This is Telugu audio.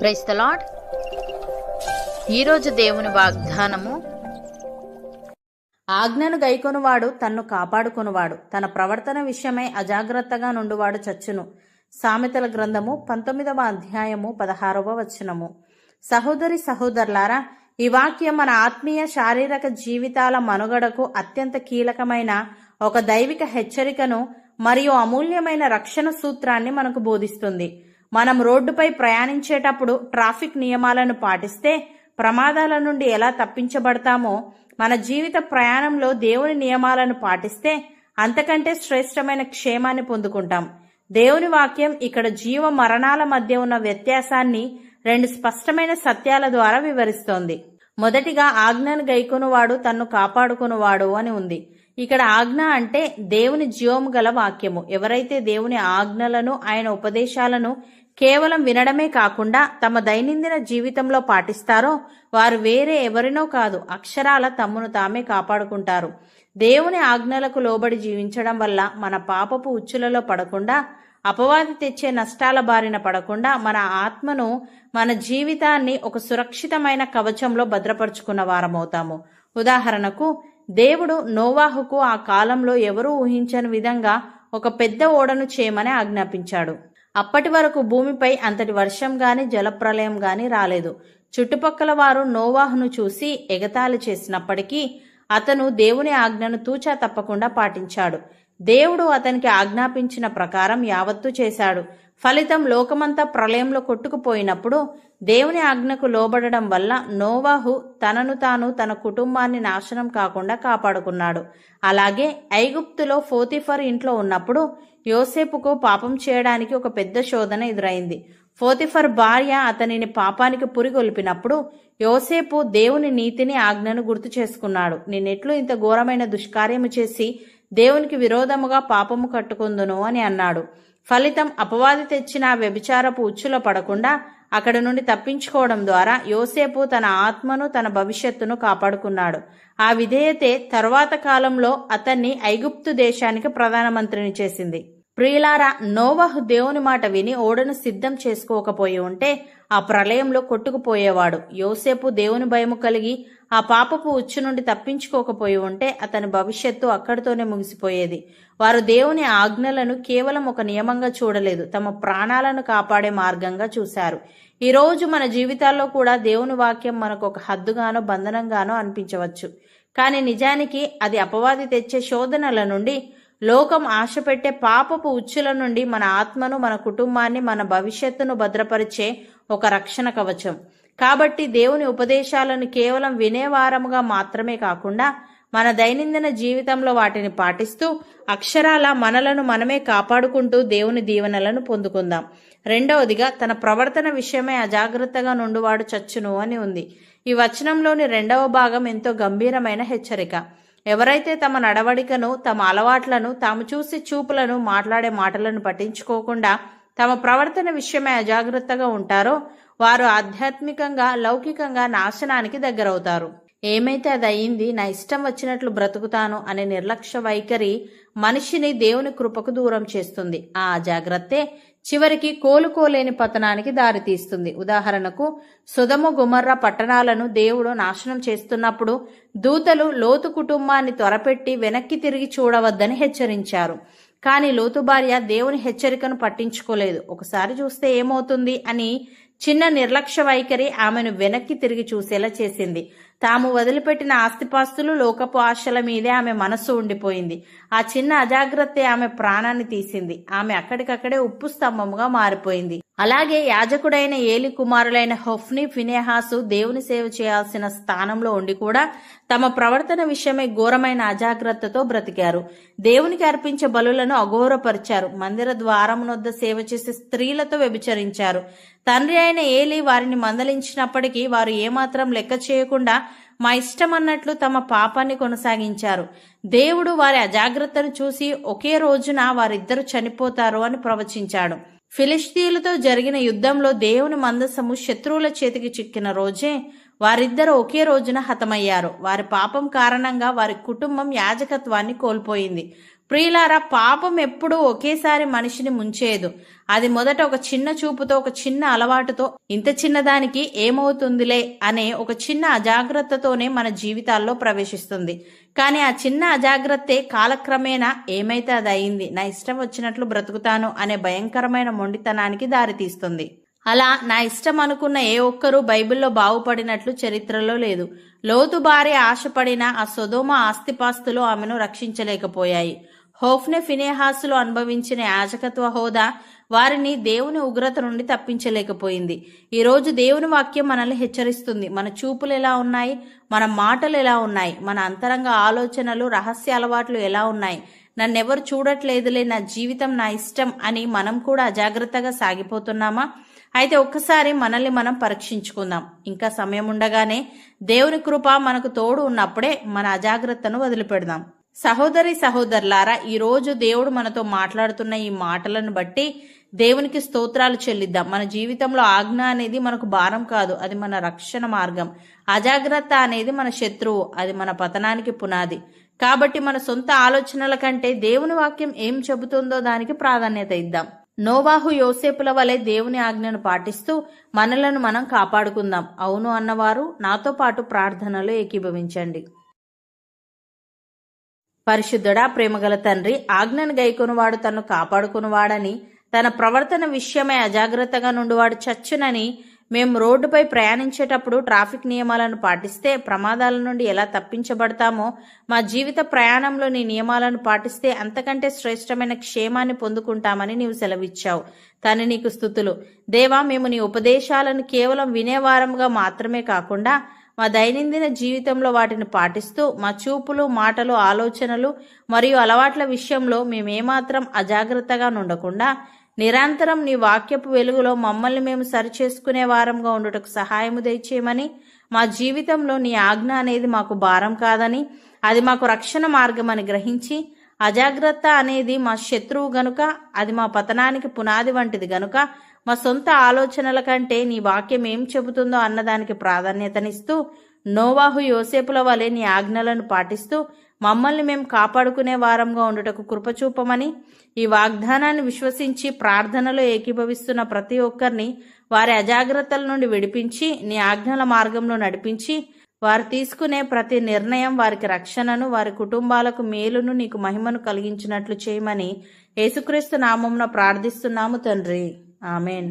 Praise the lord. ఈరోజు దేవుని వాగ్దానము, ఆజ్ఞను గైకొనువాడు తన్ను కాపాడుకొనువాడు, తన ప్రవర్తన విషయమై అజాగ్రత్తగా నుండువాడు చచ్చును. సామెతల గ్రంథము 19వ అధ్యాయము 16వ వచనము. సహోదరి సహోదరులారా, ఈ వాక్యం మన ఆత్మీయ శారీరక జీవితాల మనుగడకు అత్యంత కీలకమైన ఒక దైవిక హెచ్చరికను మరియు అమూల్యమైన రక్షణ సూత్రాన్ని మనకు బోధిస్తుంది. మనం రోడ్డుపై ప్రయాణించేటప్పుడు ట్రాఫిక్ నియమాలను పాటిస్తే ప్రమాదాల నుండి ఎలా తప్పించబడతామో, మన జీవిత ప్రయాణంలో దేవుని నియమాలను పాటిస్తే అంతకంటే శ్రేష్టమైన క్షేమాన్ని పొందుకుంటాం. దేవుని వాక్యం ఇక్కడ జీవ మరణాల మధ్య ఉన్న వ్యత్యాసాన్ని 2 స్పష్టమైన సత్యాల ద్వారా వివరిస్తోంది. మొదటిగా, ఆజ్ఞను గైకొనువాడు తన్ను కాపాడుకొనువాడు అని ఉంది. ఇక్కడ ఆజ్ఞ అంటే దేవుని జీవము గల వాక్యము. ఎవరైతే దేవుని ఆజ్ఞలను, ఆయన ఉపదేశాలను కేవలం వినడమే కాకుండా తమ దైనందిన జీవితంలో పాటిస్తారో వారు వేరే ఎవరినో కాదు, అక్షరాల తమ్మును తామే కాపాడుకుంటారు. దేవుని ఆజ్ఞలకు లోబడి జీవించడం వల్ల మన పాపపు ఉచ్చులలో పడకుండా, అపవాది తెచ్చే నష్టాల బారిన పడకుండా మన ఆత్మను, మన జీవితాన్ని ఒక సురక్షితమైన కవచంలో భద్రపరుచుకున్న వారమవుతాము. ఉదాహరణకు, దేవుడు నోవాహుకు ఆ కాలంలో ఎవరూ ఊహించని విధంగా ఒక పెద్ద ఓడను చేయమని ఆజ్ఞాపించాడు. అప్పటి వరకు భూమిపై అంతటి వర్షం గాని, జలప్రలయం గాని రాలేదు. చుట్టుపక్కల వారు నోవాహును చూసి ఎగతాళి చేసినప్పటికీ అతను దేవుని ఆజ్ఞను తూచా తప్పకుండా పాటించాడు. దేవుడు అతనికి ఆజ్ఞాపించిన ప్రకారం యావత్తూ చేశాడు. ఫలితం, లోకమంతా ప్రళయంలో కొట్టుకుపోయినప్పుడు దేవుని ఆజ్ఞకు లోబడడం వల్ల నోవాహు తనను తాను, తన కుటుంబాన్ని నాశనం కాకుండా కాపాడుకున్నాడు. అలాగే ఐగుప్తులో పోతీఫర్ ఇంట్లో ఉన్నప్పుడు యోసేపుకు పాపం చేయడానికి ఒక పెద్ద శోధన ఎదురైంది. పోతీఫర్ భార్య అతనిని పాపానికి పురిగొల్పినప్పుడు యోసేపు దేవుని నీతిని, ఆజ్ఞను గుర్తు చేసుకున్నాడు. నేనెట్లు ఇంత ఘోరమైన దుష్కార్యము చేసి దేవునికి విరోధముగా పాపము కట్టుకుందును అని అన్నాడు. ఫలితం, అపవాది తెచ్చిన వ్యభిచారపు ఉచ్చులో పడకుండా అక్కడి నుండి తప్పించుకోవడం ద్వారా యోసేపు తన ఆత్మను, తన భవిష్యత్తును కాపాడుకున్నాడు. ఆ విధేయతే తరువాత కాలంలో అతన్ని ఐగుప్తు దేశానికి ప్రధానమంత్రిని చేసింది. ప్రియులారా, నోవాహు దేవుని మాట విని ఓడను సిద్ధం చేసుకోకపోయి ఉంటే ఆ ప్రళయంలో కొట్టుకుపోయేవాడు. యోసేపు దేవుని భయము కలిగి ఆ పాపపు ఉచ్చు నుండి తప్పించుకోకపోయి ఉంటే అతని భవిష్యత్తు అక్కడితోనే ముగిసిపోయేది. వారు దేవుని ఆజ్ఞలను కేవలం ఒక నియమంగా చూడలేదు, తమ ప్రాణాలను కాపాడే మార్గంగా చూశారు. ఈ రోజు మన జీవితాల్లో కూడా దేవుని వాక్యం మనకు ఒక హద్దుగానో, బంధనంగానో అనిపించవచ్చు. కానీ నిజానికి అది అపవాది తెచ్చే శోధనల నుండి, లోకం ఆశ పెట్టే పాపపు ఉచ్చుల నుండి మన ఆత్మను, మన కుటుంబాన్ని, మన భవిష్యత్తును భద్రపరిచే ఒక రక్షణ కవచం. కాబట్టి దేవుని ఉపదేశాలను కేవలం వినేవారముగా మాత్రమే కాకుండా మన దైనందిన జీవితంలో వాటిని పాటిస్తూ అక్షరాల మనలను మనమే కాపాడుకుంటూ దేవుని దీవెనలను పొందుకుందాం. రెండవదిగా, తన ప్రవర్తన విషయమై అజాగ్రత్తగా నుండువాడు చచ్చును అని ఉంది. ఈ వచనంలోని 2వ భాగం ఎంతో గంభీరమైన హెచ్చరిక. ఎవరైతే తమ నడవడికను, తమ అలవాట్లను, తాము చూసి చూపులను, మాట్లాడే మాటలను పట్టించుకోకుండా తమ ప్రవర్తన విషయమై అజాగ్రత్తగా ఉంటారో వారు ఆధ్యాత్మికంగా, లౌకికంగా నాశనానికి దగ్గరవుతారు. ఏమైతే అది అయింది, నా ఇష్టం వచ్చినట్లు బ్రతుకుతాను అనే నిర్లక్ష్య వైఖరి మనిషిని దేవుని కృపకు దూరం చేస్తుంది. ఆ అజాగ్రత్తే చివరికి కోలుకోలేని పతనానికి దారితీస్తుంది. ఉదాహరణకు, సొదొమ గొమొర్రా పట్టణాలను దేవుడు నాశనం చేస్తున్నప్పుడు దూతలు లోతు కుటుంబాన్ని త్వరపెట్టి వెనక్కి తిరిగి చూడవద్దని హెచ్చరించారు. కానీ లోతు భార్య దేవుని హెచ్చరికను పట్టించుకోలేదు. ఒకసారి చూస్తే ఏమవుతుంది అని చిన్న నిర్లక్ష్య వైఖరి ఆమెను వెనక్కి తిరిగి చూసేలా చేసింది. తాము వదిలిపెట్టిన ఆస్తిపాస్తులు, లోకపు ఆశల మీదే ఆమె మనస్సు ఉండిపోయింది. ఆ చిన్న అజాగ్రత్తే ఆమె ప్రాణాన్ని తీసింది. ఆమె అక్కడికక్కడే ఉప్పు స్తంభముగా మారిపోయింది. అలాగే యాజకుడైన ఏలి కుమారులైన హొఫ్నీ, ఫినెహాసు దేవుని సేవ చేయాల్సిన స్థానంలో ఉండి కూడా తమ ప్రవర్తన విషయమై ఘోరమైన అజాగ్రత్తతో బ్రతికారు. దేవునికి అర్పించే బలులను అఘోరపరిచారు. మందిర ద్వారమునొద్ద సేవ చేసే స్త్రీలతో వ్యభిచరించారు. తండ్రి అయిన ఏలి వారిని మందలించినప్పటికీ వారు ఏమాత్రం లెక్క చేయకుండా మా ఇష్టమన్నట్లు తమ పాపాన్ని కొనసాగించారు. దేవుడు వారి అజాగ్రత్తను చూసి ఒకే రోజున వారిద్దరూ చనిపోతారు అని ప్రవచించాడు. ఫిలిష్తీయులతో జరిగిన యుద్ధంలో దేవుని మందసము శత్రువుల చేతికి చిక్కిన రోజే వారిద్దరూ ఒకే రోజున హతమయ్యారు. వారి పాపం కారణంగా వారి కుటుంబం యాజకత్వాన్ని కోల్పోయింది. ప్రియులారా, పాపం ఎప్పుడూ ఒకేసారి మనిషిని ముంచేయదు. అది మొదట ఒక చిన్న చూపుతో, ఒక చిన్న అలవాటుతో, ఇంత చిన్నదానికి ఏమవుతుందిలే అనే ఒక చిన్న అజాగ్రత్తతోనే మన జీవితాల్లో ప్రవేశిస్తుంది. కానీ ఆ చిన్న అజాగ్రత్తే కాలక్రమేణా ఏమైతే అది అయింది, నా ఇష్టం వచ్చినట్లు బ్రతుకుతాను అనే భయంకరమైన మొండితనానికి దారితీస్తుంది. అలా నా ఇష్టం అనుకున్న ఏ ఒక్కరూ బైబిల్లో బాగుపడినట్లు చరిత్రలో లేదు. లోతు భార్య ఆశపడిన ఆ సొదొమ ఆస్తిపాస్తులు ఆమెను రక్షించలేకపోయాయి. హోఫ్నె, ఫినెహాసులు అనుభవించిన యాజకత్వ హోదా వారిని దేవుని ఉగ్రత నుండి తప్పించలేకపోయింది. ఈరోజు దేవుని వాక్యం మనల్ని హెచ్చరిస్తుంది. మన చూపులు ఎలా ఉన్నాయి, మన మాటలు ఎలా ఉన్నాయి, మన అంతరంగ ఆలోచనలు, రహస్య అలవాట్లు ఎలా ఉన్నాయి, నన్నెవరు చూడట్లేదులే, నా జీవితం నా ఇష్టం అని మనం కూడా అజాగ్రత్తగా సాగిపోతున్నామా? అయితే ఒక్కసారి మనల్ని మనం పరీక్షించుకుందాం. ఇంకా సమయం ఉండగానే, దేవుని కృప మనకు తోడు ఉన్నప్పుడే మన అజాగ్రత్తను వదిలిపెడదాం. సహోదరి సహోదరులారా, ఈరోజు దేవుడు మనతో మాట్లాడుతున్న ఈ మాటలను బట్టి దేవునికి స్తోత్రాలు చెల్లిద్దాం. మన జీవితంలో ఆజ్ఞ అనేది మనకు భారం కాదు, అది మన రక్షణ మార్గం. అజాగ్రత్త అనేది మన శత్రువు, అది మన పతనానికి పునాది. కాబట్టి మన సొంత ఆలోచనల కంటే దేవుని వాక్యం ఏం చెబుతుందో దానికి ప్రాధాన్యత ఇద్దాం. నోవాహు, యోసేపుల వలె దేవుని ఆజ్ఞను పాటిస్తూ మనలను మనం కాపాడుకుందాం. అవును అన్నవారు నాతో పాటు ప్రార్థనలో ఏకీభవించండి. పరిశుద్ధుడా, ప్రేమగల తండ్రి, ఆజ్ఞను గైకొనువాడు తన్ను కాపాడుకునివాడని, తన ప్రవర్తన విషయమై అజాగ్రత్తగా నుండివాడు చచ్చునని మేము రోడ్డుపై ప్రయాణించేటప్పుడు ట్రాఫిక్ నియమాలను పాటిస్తే ప్రమాదాల నుండి ఎలా తప్పించబడతామో, మా జీవిత ప్రయాణంలో నీ నియమాలను పాటిస్తే అంతకంటే శ్రేష్టమైన క్షేమాన్ని పొందుకుంటామని నీవు సెలవిచ్చావు. తండ్రి, నీకు స్తుతులు. దేవా, మేము నీ ఉపదేశాలను కేవలం వినేవారంగా మాత్రమే కాకుండా మా దైనందిన జీవితంలో వాటిని పాటిస్తూ మా చూపులు, మాటలు, ఆలోచనలు మరియు అలవాట్ల విషయంలో మేమేమాత్రం అజాగ్రత్తగా ఉండకుండా నిరంతరం నీ వాక్యపు వెలుగులో మమ్మల్ని మేము సరిచేసుకునే వారంగా ఉండుటకు సహాయము దయచేయమని, మా జీవితంలో నీ ఆజ్ఞ అనేది మాకు భారం కాదని, అది మాకు రక్షణ మార్గమని గ్రహించి, అజాగ్రత్త అనేది మా శత్రువు గనుక, అది మా పతనానికి పునాది వంటిది గనుక, మా సొంత ఆలోచనల కంటే నీ వాక్యం ఏం చెబుతుందో అన్నదానికి ప్రాధాన్యతనిస్తూ, నోవాహు, యోసేపుల వలె నీ ఆజ్ఞలను పాటిస్తూ మమ్మల్ని మేము కాపాడుకునే వారంగా ఉండుటకు కృపచూపమని, ఈ వాగ్దానాన్ని విశ్వసించి ప్రార్థనలో ఏకీభవిస్తున్న ప్రతి ఒక్కరిని వారి అజాగ్రత్తల నుండి విడిపించి నీ ఆజ్ఞల మార్గంలో నడిపించి, వారు తీసుకునే ప్రతి నిర్ణయం వారికి రక్షణను, వారి కుటుంబాలకు మేలును, నీకు మహిమను కలిగించినట్లు చేయమని యేసుక్రీస్తు నామమున ప్రార్థిస్తున్నాము తండ్రి. ఆమెన్.